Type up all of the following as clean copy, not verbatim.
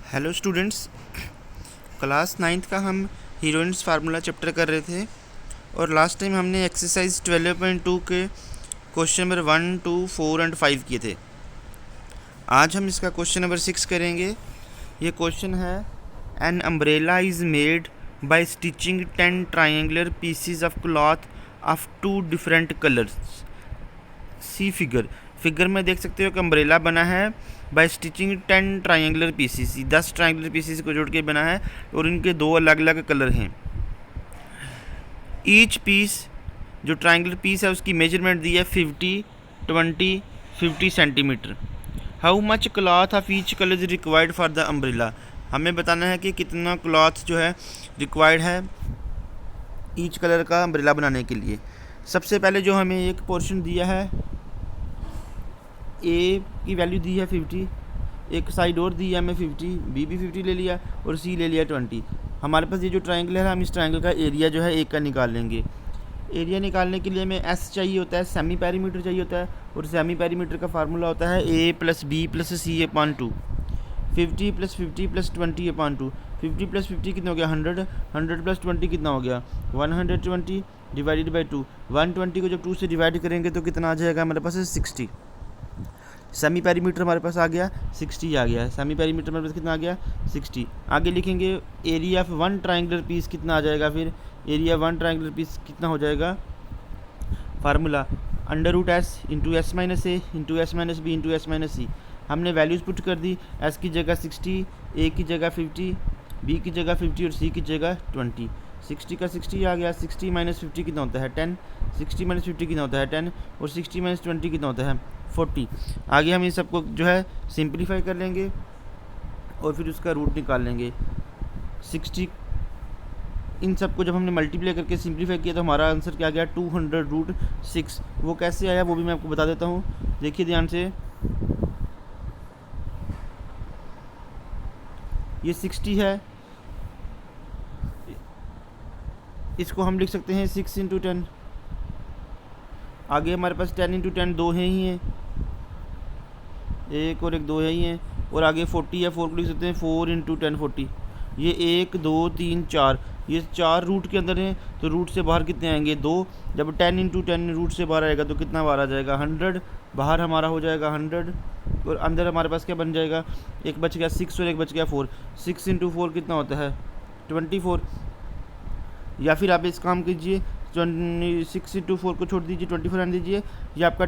Hello students, class ninth का हम heroines formula chapter कर रहे थे और लास्ट टाइम हमने एक्सरसाइज 12.2 के क्वेश्चन नंबर 1, 2, 4 एंड 5 किए थे। आज हम इसका क्वेश्चन नंबर 6 करेंगे। ये क्वेश्चन है, an umbrella is made by stitching 10 triangular pieces of cloth of 2 different colours. See figure में देख सकते हो कि अम्ब्रेला बना है by stitching 10 triangular pieces, 10 triangular pieces को जोड़ के बना है और इनके दो अलग अलग कलर हैं। ईच पीस, जो ट्राइंगुलर पीस है उसकी मेजरमेंट दी है 50, 20, 50 centimetre. How much cloth of each colour is required for the umbrella. हमें बताना है कि कितना क्लॉथ जो है रिक्वायर्ड है ईच कलर का अम्ब्रेला बनाने के लिए। सबसे पहले जो हमें एक पोर्शन दिया है, ए की वैल्यू दी है 50, एक साइड और दी है हमें 50, बी भी 50 ले लिया और सी ले लिया 20। हमारे पास ये जो ट्रायंगल है, हम इस ट्रायंगल का एरिया जो है एक का निकाल लेंगे। एरिया निकालने के लिए हमें एस चाहिए होता है, सेमी पेरीमीटर चाहिए होता है, और सेमी पेरीमीटर का फार्मूला होता है a plus b plus c upon 2। 50 plus 50 plus 20 upon 2। 50 plus 50 कितना हो गया 100, 100 प्लस 20 कितना हो गया 120 डिवाइडेड बाई 2। 120 को जब 2 से डिवाइड करेंगे तो कितना आ जाएगा हमारे पास 60। सेमी पेरीमीटर हमारे पास आ गया 60 आ गया है। सेमी पेरीमीटर हमारे पास कितना आ गया 60। आगे लिखेंगे area of one triangular piece कितना आ जाएगा, फिर एरिया वन ट्राइंगुलर पीस कितना हो जाएगा, formula under root s into s minus a into s minus b into s minus c. हमने वैल्यूज़ पुट कर दी, एस की जगह 60, ए की जगह 50, बी की जगह 50 और सी की जगह 20। 60 का 60 आ गया, 60 माइनस 50 कितना होता है 10, 60 माइनस 50 कितना होता है 10, और 60 माइनस 20 कितना होता है 40। आगे हम इन सबको जो है सिंप्लीफाई कर लेंगे और फिर उसका रूट निकाल लेंगे। 60, इन सबको जब हमने मल्टीप्लाई करके सिंप्लीफाई किया तो हमारा आंसर क्या गया 200√6। वो कैसे आया वो भी मैं आपको बता देता हूँ, देखिए ध्यान से। ये 60 है, इसको हम लिख सकते हैं 6 इंटू 10। आगे हमारे पास 10 इंटू 10 दो हैं ही हैं, एक और एक दो है ही हैं, और आगे 40 है, 4 को लिख सकते हैं 4 इंटू 10 40। ये 1 2 3 4, ये 4 रूट के अंदर हैं तो रूट से बाहर कितने आएंगे 2। जब 10 इंटू 10 रूट से बाहर आएगा तो कितना बाहर आ जाएगा 100, बाहर हमारा हो जाएगा 100 और अंदर हमारे पास क्या बन जाएगा, एक बच गया 6 और एक बच गया 4। 6 इंटू 4 कितना होता है 24। या फिर आप इस काम कीजिए, 6 इंटू 4 को छोड़ दीजिए, 24 आने दीजिए। ये आपका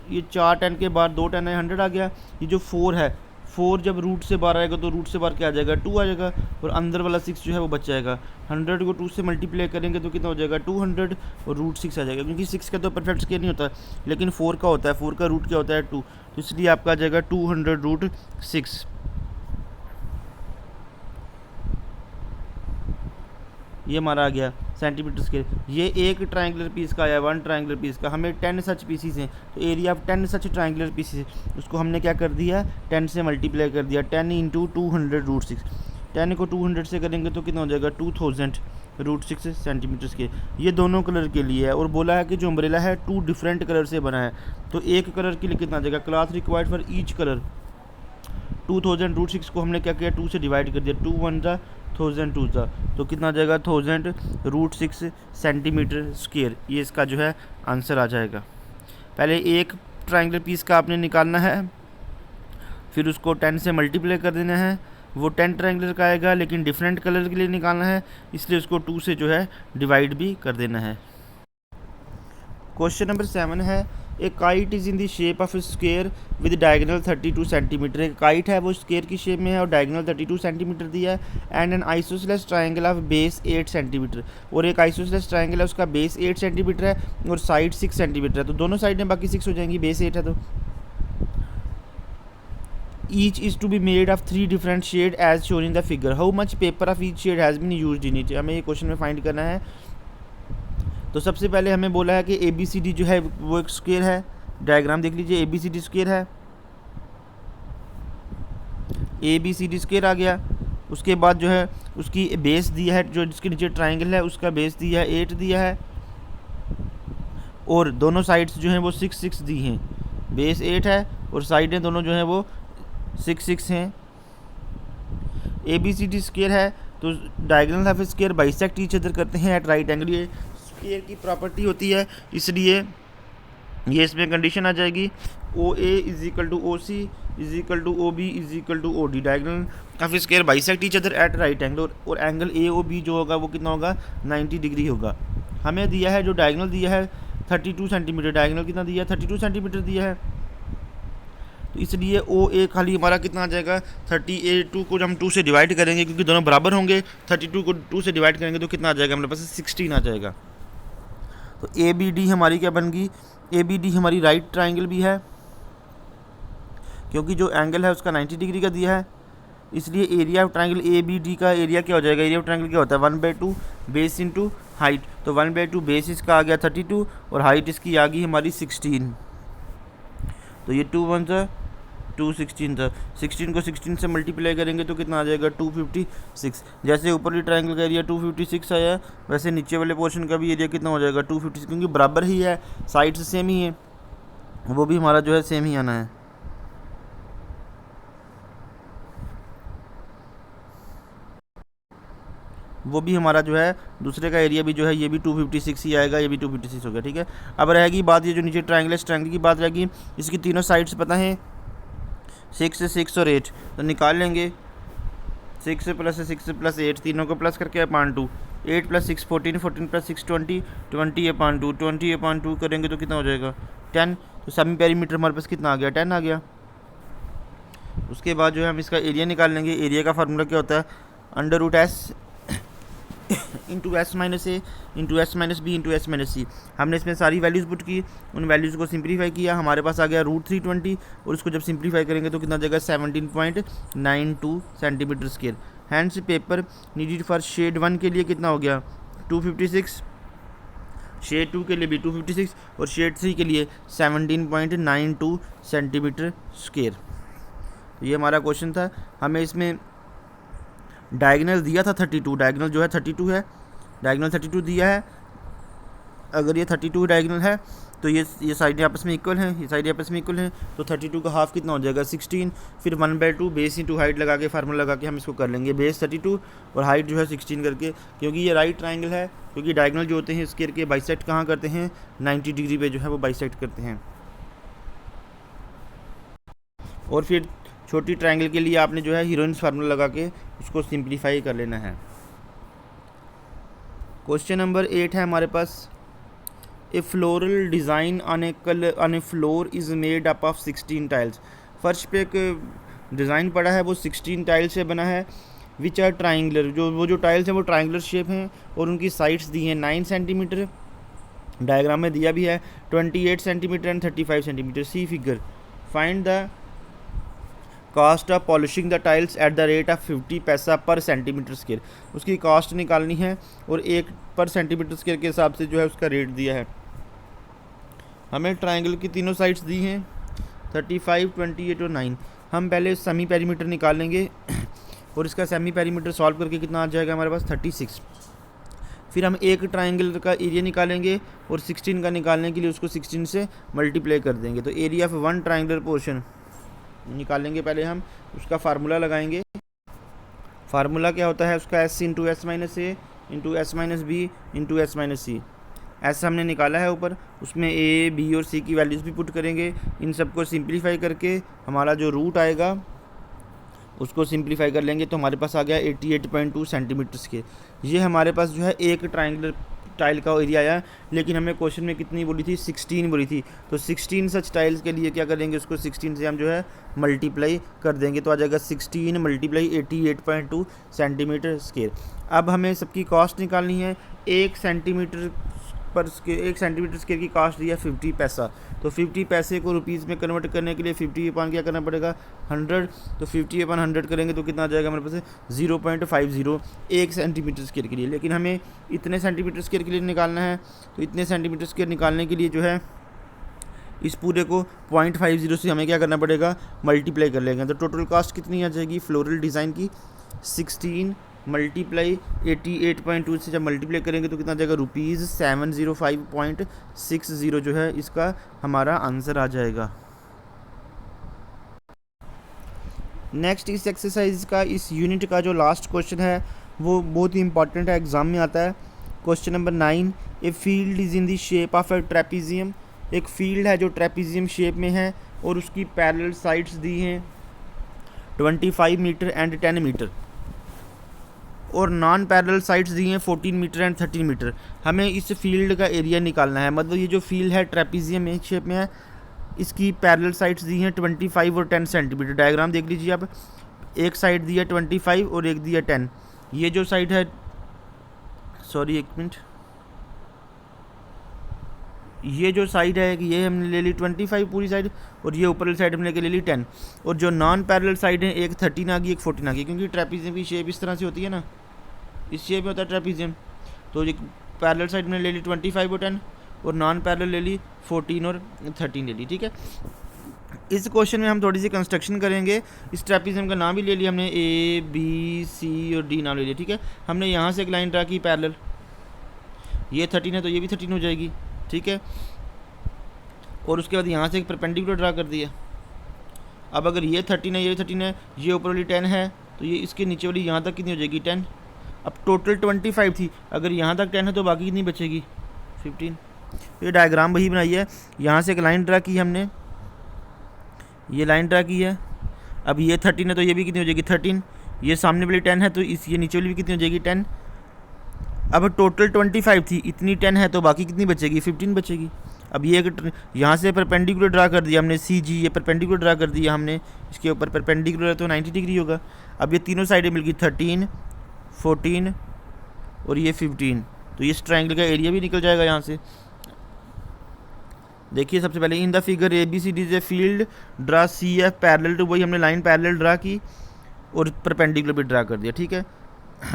ये 4 10 के बाद 2 10 है, 100 आ गया। ये जो 4 है, 4 जब रूट से बाहर आएगा तो रूट से बाहर क्या आ जाएगा 2 आ जाएगा, और अंदर वाला 6 जो है वो बच जाएगा। 100 को 2 से मल्टीप्लाई करेंगे तो कितना हो जाएगा 200 और रूट 6 आ जाएगा, क्योंकि 6 का तो परफेक्ट स्केयर नहीं होता लेकिन 4 का होता है। 4 का रूट क्या होता है 2, तो इसलिए आपका आ जाएगा 200√6। ये हमारा आ गया सेंटीमीटर स्केयर। ये एक ट्रायंगुलर पीस का आया, वन ट्रायंगुलर पीस का। हमें 10 सच पीसीस हैं तो area of 10 such triangular pieces, उसको हमने क्या कर दिया 10 से मल्टीप्लाई कर दिया, 10 इंटू 200√6। 10 को 200 से करेंगे तो कितना हो जाएगा 2000√6 सेंटीमीटर स्केयर। ये दोनों कलर के लिए है, और बोला है कि जो अम्ब्रेला है 2 डिफरेंट कलर से बना है, तो एक कलर के लिए कितना आ जाएगा, cloth required for each colour 2000√6 को हमने क्या किया 2 से डिवाइड कर दिया, 2 1 जा 1000 2 जा, तो कितना आ जाएगा 1000√6 सेंटीमीटर स्क्वायर। ये इसका जो है आंसर आ जाएगा। पहले एक ट्रायंगुलर पीस का आपने निकालना है, फिर उसको 10 से मल्टीप्लाई कर देना है, वो 10 ट्रायंगुलर का आएगा लेकिन डिफरेंट कलर के लिए निकालना है, इसलिए उसको 2 से जो है डिवाइड भी कर देना है। क्वेश्चन नंबर 7 है, ए kite is in the shape of square with diagonal 32 centimetre. एक काइट है वो स्क्वेयर की शेप में है और डायगोनल 32 सेंटीमीटर दिया है। And N isosceles triangle of base 8 centimetre, और एक आइसोसेलेस ट्रायंगल है उसका बेस 8 सेंटीमीटर है और साइड 6 सेंटीमीटर है, तो दोनों साइडें बाकी 6 हो जाएंगी, बेस 8 है तो। Each is to be made of 3 different shade as shown in the figure. How much paper of each shade has been used in it. हमें ये क्वेश्चन में फाइंड करना है। तो सबसे पहले हमें बोला है कि ABCD जो है वो एक स्क्वायर है, डायग्राम देख लीजिए, ABCD स्क्वायर है, ABCD स्क्वायर आ गया। उसके बाद जो है उसकी बेस दिया है, जो जिसके नीचे ट्रायंगल है उसका बेस दिया है 8 दिया है, और दोनों साइड्स जो हैं वो 6 6 दी हैं। बेस 8 है और साइडें दोनों जो हैं वो 6 6 हैं। ABCD स्क्वायर है तो diagonal of square bisect each other करते हैं एट राइट एंगल, ये स्क्वायर की प्रॉपर्टी होती है, इसलिए ये इसमें कंडीशन आ जाएगी OA is equal to OC is equal to OB is equal to OD। Diagonal of square bisect each other at right angle, और एंगल AOB जो होगा वो कितना होगा 90 डिग्री होगा। हमें दिया है जो डायगोनल दिया है 32 सेंटीमीटर, डायगोनल कितना दिया है 32 सेंटीमीटर दिया है, तो इसलिए OA खाली हमारा कितना आ जाएगा 32 को हम 2 से डिवाइड करेंगे क्योंकि दोनों बराबर होंगे, 32 को 2 से डिवाइड करेंगे तो कितना आ जाएगा हमारे पास 16 आ जाएगा। तो ABD हमारी क्या बन गई, ABD हमारी राइट ट्राइंगल भी है क्योंकि जो एंगल है उसका 90 डिग्री का दिया है, इसलिए एरिया ऑफ ट्राइंगल ABD का एरिया क्या हो जाएगा, एरिया ऑफ ट्राइंगल क्या होता है 1/2 बेस इंटू हाइट, तो 1/2 बेस इसका आ गया 32 और हाइट इसकी आ गई हमारी 16, तो ये 2 1 था 2 16 था, 16 को 16 से मल्टीप्लाई करेंगे तो कितना आ जाएगा 256। जैसे ऊपरली ट्राइंगल का एरिया 256 आया वैसे नीचे वाले पोर्शन का भी एरिया कितना हो जाएगा 256, क्योंकि बराबर ही है, साइड से सेम ही है, वो भी हमारा जो है सेम ही आना है। वो भी हमारा जो है दूसरे का एरिया भी जो है ये भी 256 ही आएगा, ये भी 256 हो गया। ठीक है, अब रहेगी बात ये जो नीचे ट्राइंगल है, ट्राइंगल की बात रहेगी, इसकी तीनों साइड्स पता है 6 से 6 और 8, तो निकाल लेंगे 6 से प्लस 8 तीनों को प्लस करके अपान 2, 8 + 6 14, 14 + 6 20, 20 अपान 2, 20 अपान 2 करेंगे तो कितना हो जाएगा 10, तो सेमी पेरीमीटर हमारे पास कितना आ गया 10 आ गया। उसके बाद जो है हम इसका एरिया निकाल लेंगे, एरिया का फार्मूला क्या होता है √S into S - A into S - B into S - C। हमने इसमें सारी वैल्यूज़ पुट की, उन वैल्यूज़ को सिंप्लीफाई किया, हमारे पास आ गया √320 और उसको जब सिंप्लीफाई करेंगे तो कितना जाएगा 17.92 centimetre square. Hands paper needed for shade 1 के लिए कितना हो गया 256, शेड 2 के लिए भी 256 और शेड 3 के लिए 17.92 सेंटीमीटर स्क्वायर। ये हमारा क्वेश्चन था। हमें इसमें डायगोनल दिया था 32, डायगोनल जो है 32 है, डायगोनल 32 दिया है। अगर ये 32 डायगोनल है तो ये साइडें आपस में इक्वल हैं, ये साइडें आपस में इक्वल हैं, तो 32 का हाफ कितना हो जाएगा 16, फिर 1/2 बेस इंटू हाइट लगा के फार्मूला लगा के हम इसको कर लेंगे, बेस 32 और हाइट जो है 16 करके, क्योंकि ये राइट ट्राइंगल है, क्योंकि डायगोनल जो होते हैं स्क्वायर के बाइसेक्ट कहाँ करते हैं 90 डिग्री पे जो है वो बाइसेक्ट करते हैं। और फिर छोटी ट्रायंगल के लिए आपने जो है हीरोइंस फार्मूला लगा के उसको सिंप्लीफाई कर लेना है। क्वेश्चन नंबर 8 है हमारे पास, a floral design on a floor is made up of 16 tiles. फर्श पे एक डिज़ाइन पड़ा है, वो 16 टाइल से बना है, विच आर ट्राइंगुलर, जो टाइल्स हैं वो ट्राइंगुलर शेप हैं और उनकी साइड्स दी हैं 9 सेंटीमीटर, डायग्राम में दिया भी है 28 centimetre and 35 centimetre. See figure, find the cost of polishing the tiles at the rate of 50 paisa पर सेंटीमीटर स्क्वायर। उसकी कास्ट निकालनी है और 1 पर सेंटीमीटर स्क्वायर के हिसाब से जो है उसका रेट दिया है। हमें ट्रायंगल की तीनों साइड्स दी हैं 35, 28 और 9। हम पहले सेमी पेरीमीटर निकाल लेंगे और इसका सेमी पेरीमीटर सॉल्व करके कितना आ जाएगा हमारे पास 36। फिर हम एक ट्रायंगल का एरिया निकालेंगे और 16 का निकालने के लिए उसको 16 से मल्टीप्लाई कर देंगे, तो एरिया ऑफ 1 ट्रायंगुलर पोर्शन निकालेंगे। पहले हम उसका फार्मूला लगाएंगे। फार्मूला क्या होता है उसका S into S - A into S - B into S - C। S हमने निकाला है ऊपर, उसमें A, B और C की वैल्यूज़ भी पुट करेंगे। इन सबको सिंप्लीफाई करके हमारा जो रूट आएगा उसको सिंप्लीफाई कर लेंगे तो हमारे पास आ गया 88.2 सेंटीमीटर स्क्वायर। ये हमारे पास जो है एक ट्रायंगुलर टाइल का एरिया आया, लेकिन हमें क्वेश्चन में कितनी बोली थी 16 बोली थी, तो 16 सच टाइल्स के लिए क्या करेंगे उसको 16 से हम जो है मल्टीप्लाई कर देंगे तो आ जाएगा 16 × 88.2 सेंटीमीटर स्क्वायर। अब हमें सबकी कॉस्ट निकालनी है। 1 सेंटीमीटर स्क्वायर की कॉस्ट दी है 50 पैसा, तो 50 पैसे को रुपीज़ में कन्वर्ट करने के लिए 50 अपान क्या करना पड़ेगा 100, तो 50 अपान 100 करेंगे तो कितना आ जाएगा हमारे पास 0.50 1 सेंटीमीटर स्क्वायर के लिए। लेकिन हमें इतने सेंटीमीटर स्क्वायर के लिए निकालना है, तो इतने सेंटीमीटर स्क्वायर निकालने के लिए जो है इस पूरे को 0.50 से हमें क्या करना पड़ेगा मल्टीप्लाई कर लेंगे। तो टोटल कॉस्ट कितनी आ जाएगी फ्लोरल डिज़ाइन की 16 × 88.2 से जब मल्टीप्लाई करेंगे तो कितना आ जाएगा ₹705.60 जो है इसका हमारा आंसर आ जाएगा। नेक्स्ट इस एक्सरसाइज का, इस यूनिट का जो लास्ट क्वेश्चन है वो बहुत ही इंपॉर्टेंट है, एग्ज़ाम में आता है। Question number 9, a field is in the shape of A trapezium. एक फील्ड है जो ट्रेपीजियम शेप में है और उसकी पैरेलल साइड्स दी हैं 25 मीटर एंड 10 मीटर, और नॉन पैरेलल साइड्स दी हैं 14 मीटर एंड 13 मीटर। हमें इस फील्ड का एरिया निकालना है। मतलब ये जो फील्ड है ट्रेपीजियम एक शेप में है, इसकी पैरेलल साइड्स दी हैं 25 और 10 सेंटीमीटर। डायग्राम देख लीजिए आप, एक साइड दी है 25 और एक दी है 10। ये जो साइड है, सॉरी एक मिनट, ये जो साइड है कि ये हमने ले ली 25 पूरी साइड, और ये ऊपर वाली साइड हमने ले ली 10। और जो नॉन पैरेलल साइड है, एक 13 आ गई, एक 14 आ गई, क्योंकि ट्रेपीजियम की शेप इस तरह से होती है ना, इस शेप में होता है ट्रेपीजियम। तो ये पैरेलल साइड में ले ली 25 और 10, और नॉन पैरेलल ले ली 14 और 13 ले ली। ठीक है, इस क्वेश्चन में हम थोड़ी सी कंस्ट्रक्शन करेंगे। इस ट्रेपीजियम का नाम भी ले लिया हमने, ए बी सी और डी नाम ले लिया। ठीक है, हमने यहाँ से एक लाइन ड्रा की पैरेलल, ये 13 है तो ये भी 13 हो जाएगी। ठीक है, और उसके बाद यहाँ से एक परपेंडिकुलर ड्रा कर दिया। अब अगर ये 13 है, ये 13 है, ये ऊपर वाली 10 है, तो ये इसके नीचे वाली यहाँ तक कितनी हो जाएगी 10। अब टोटल 25 थी, अगर यहाँ तक 10 है तो बाकी कितनी बचेगी 15। ये डायग्राम वही बनाई है, यहाँ से एक लाइन ड्रा की हमने, ये लाइन ड्रा की है। अब ये 13 है तो ये भी कितनी हो जाएगी 13, ये सामने वाली 10 है तो इस ये नीचे वाली भी कितनी हो जाएगी 10। अब टोटल 25 थी, इतनी 10 है तो बाकी कितनी बचेगी 15 बचेगी। अब ये यहाँ से परपेंडिकुलर ड्रा कर दिया हमने, सी जी, ये परपेंडिकुलर ड्रा कर दिया हमने, इसके ऊपर परपेंडिकुलर है तो 90 डिग्री होगा। अब ये तीनों साइडें मिल गई 13, 14 और ये 15, तो इस ट्रायंगल का एरिया भी निकल जाएगा यहाँ से। देखिए सबसे पहले in the figure A B C D is a field, draw C F parallel to, वही हमने लाइन पैरेलल ड्रा की और परपेंडिकुलर भी ड्रा कर दिया। ठीक है,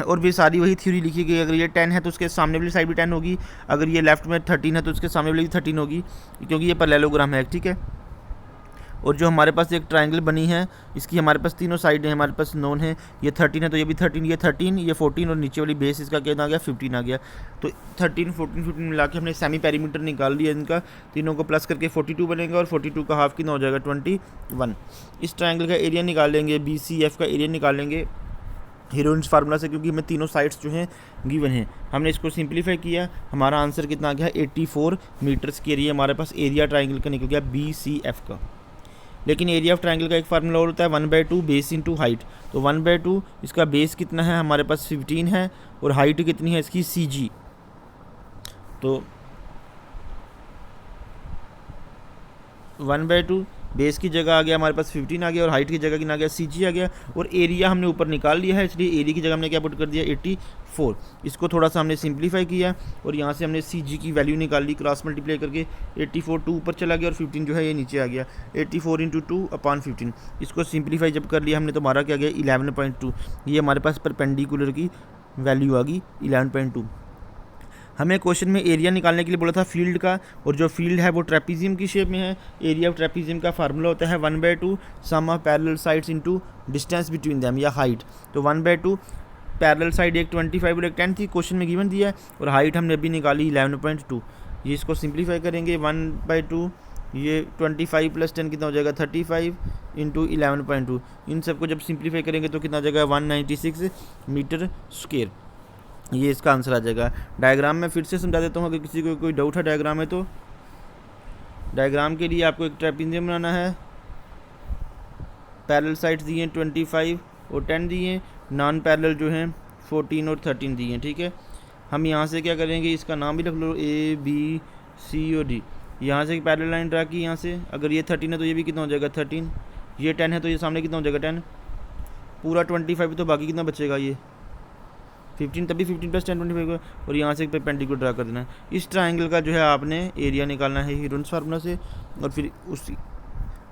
और भी सारी वही थ्योरी लिखी गई। अगर ये 10 है तो उसके सामने वाली साइड भी 10 होगी, अगर ये लेफ्ट में 13 है तो उसके सामने वाली भी 13 होगी, क्योंकि ये पैरेललोग्राम है। ठीक है, और जो हमारे पास एक ट्रायंगल बनी है, इसकी हमारे पास तीनों साइडें हमारे पास नोन है। ये 13 है तो ये भी 13, ये 13, ये 14 और नीचे वाली बेस इसका क्या आ गया 15 आ गया। तो 13, 14, 15 मिला के हमने सेमी पेरीमीटर निकाल लिया इनका, तीनों को प्लस करके 42 बनेगा, और 42 का हाफ कितना हो जाएगा 21। इस ट्रायंगल का एरिया निकाल लेंगे, बी सी एफ का एरिया निकाल लेंगे हीरोइंस फार्मूला से, क्योंकि हमें तीनों साइड्स जो हैं गिवन हैं। हमने इसको सिंपलीफाई किया, हमारा आंसर कितना आ गया 84 मीटर्स के एरिया हमारे पास एरिया ट्रायंगल का निकल गया बी सी एफ का। लेकिन एरिया ऑफ ट्रायंगल का एक फार्मूला और होता है 1/2 बेस इंटू हाइट। तो 1/2 इसका बेस कितना है हमारे पास 15 है, और हाइट कितनी है इसकी सी जी, तो 1/2 बेस की जगह आ गया हमारे पास 15 आ गया, और हाइट की जगह कितना आ गया सी जी आ गया, और एरिया हमने ऊपर निकाल लिया है, इसलिए एरिया की जगह हमने क्या पुट कर दिया 84। इसको थोड़ा सा हमने सिंप्लीफाई किया, और यहाँ से हमने सी जी की वैल्यू निकाल ली, क्रॉस मल्टीप्लाई करके 84 2 ऊपर चला गया, और 15 जो है ये नीचे आ गया, 84 × 2/15। इसको सिंप्लीफाई जब कर लिया हमने तो हमारा क्या गया 11.2। ये हमारे पास परपेंडिकुलर की वैल्यू आ गई 11.2। हमें क्वेश्चन में एरिया निकालने के लिए बोला था फील्ड का, और जो फील्ड है वो ट्रेपीजियम की शेप में है। एरिया ऑफ ट्रेपीजियम का फार्मूला होता है 1/2 sum of parallel sides into distance between them, या हाइट। तो 1/2 पैरेलल साइड एक 25 और एक 10 थी, क्वेश्चन में गिवन दिया है, और हाइट हमने अभी निकाली 11.2। ये इसको सिंप्लीफाई करेंगे, 1/2 ये 25 + 10 कितना हो जाएगा 35 × 11.2। इन सबको जब सिंप्लीफाई करेंगे तो कितना हो जाएगा 196 मीटर स्क्वायर। ये इसका आंसर आ जाएगा। डायग्राम में फिर से समझा देता हूँ, अगर किसी को कोई डाउट है डायग्राम में, तो डायग्राम के लिए आपको एक ट्रेपीजियम बनाना है। पैरेलल साइड्स दिए हैं 25 और 10 दिए हैं, नॉन पैरेलल जो हैं 14 और 13 दिए हैं। ठीक है, हम यहाँ से क्या करेंगे, इसका नाम भी रख लो ए बी सी और डी। यहाँ से एक पैरेलल लाइन ड्रा की, यहाँ से अगर ये 13 है तो ये भी कितना हो जाएगा 13, ये 10 है तो ये सामने कितना हो जाएगा 10, पूरा 25 तो बाकी कितना बचेगा ये 15, तभी 15 + 10 25, और यहाँ से एक परपेंडिकुलर ड्रा कर देना है। इस ट्रायंगल का जो है आपने एरिया निकालना है हीरोइंस फार्मूला से, और फिर उस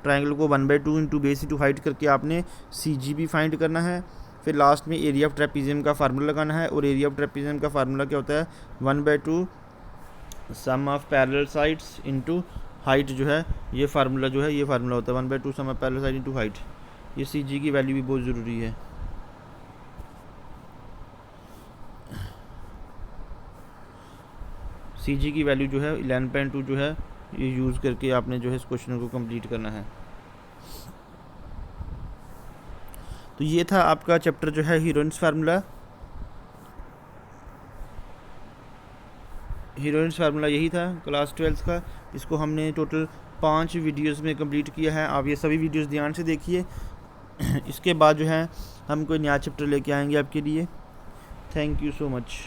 ट्रायंगल को 1/2 × बेस इंटू हाइट करके आपने सी जी भी फाइंड करना है। फिर लास्ट में एरिया ऑफ ट्रेपीजियम का फार्मूला लगाना है, और एरिया ऑफ ट्रेपीजियम का फार्मूला क्या होता है 1/2 sum of parallel sides into height. जो है ये फार्मूला जो है ये फार्मूला होता है 1/2 sum of parallel side into height. ये सी जी की वैल्यू भी बहुत ज़रूरी है। सी जी की वैल्यू जो है 11.2 जो है ये यूज़ करके आपने जो है इस क्वेश्चन को कंप्लीट करना है। तो ये था आपका चैप्टर जो है हीरोइंस फार्मूला। हीरोइंस फार्मूला यही था क्लास 12 का। इसको हमने टोटल 5 वीडियोस में कंप्लीट किया है। आप ये सभी वीडियोस ध्यान से देखिए। इसके बाद जो है हम कोई नया चैप्टर लेके आएंगे आपके लिए। Thank you so much.